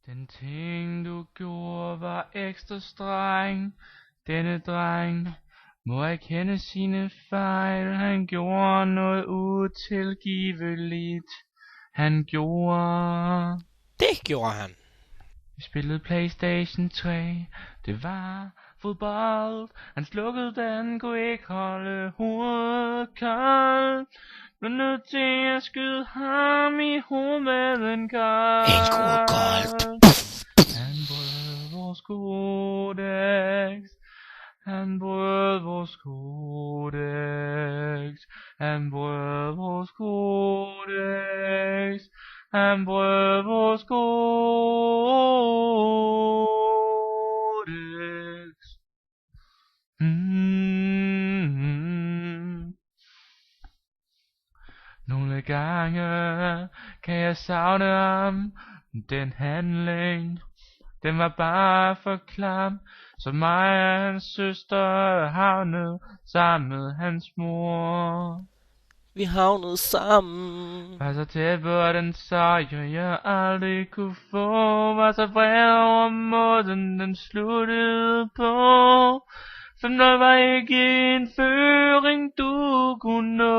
Den ting du gjorde var ekstra streng. Denne dreng må erkende sine fejl. Han gjorde noget utilgiveligt. Han gjorde... Det gjorde han. Vi spillede PlayStation 3. Det var fodbold. Han slukkede den, kunne ikke holde hovedet koldt. Blev nødt til at skyde ham i hovedet med en kold. En kold. Han brød vores kodex. Han brød vores kodex. Han brød vores kodex. Han brød vores kodex. Nogle gange kan jeg savne ham. Den handling, den var bare for klam. Så mig og hans søster havnede sammen med hans mor. Vi havnede sammen. Var så tæt på den sejr jeg aldrig kunne få. Var så vred over måden den sluttede på. For noget var ikke en føring du kunne nå.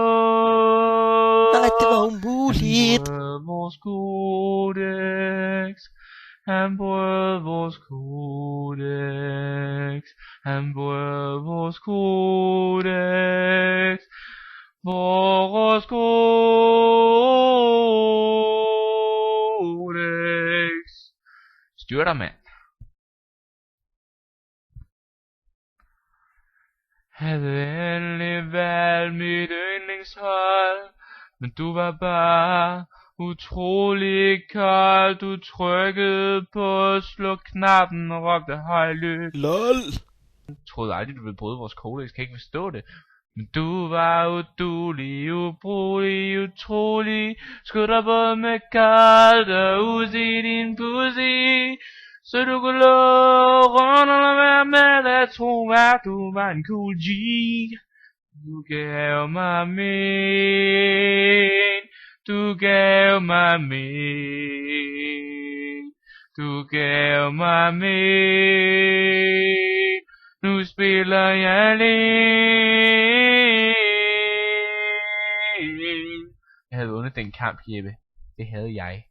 Nej, det var umuligt. Han brød vores kodex. Han brød vores kodex. Han brød vores kodex. Vores kodex. Styr dig, mand. Havde endelig valgt mit yndlingshold, men du var bare utrolig kold. Du trykkede på sluk-knappen og råbte højlydt. LOL. Jeg troede aldrig du ville bryde vores kodex, kan ikke forstå det. Men du var uduelig, ubrugelig, utrolig. Skød dig både med koldt og ud i din pussy. Så du kunne love rundt og lade være med at tro, at du var en cool G. Du gav mig min. Du gav mig min. Du gav mig min. Nu spiller jeg alene. Jeg havde vundet den kamp, Jeppe. Det havde jeg.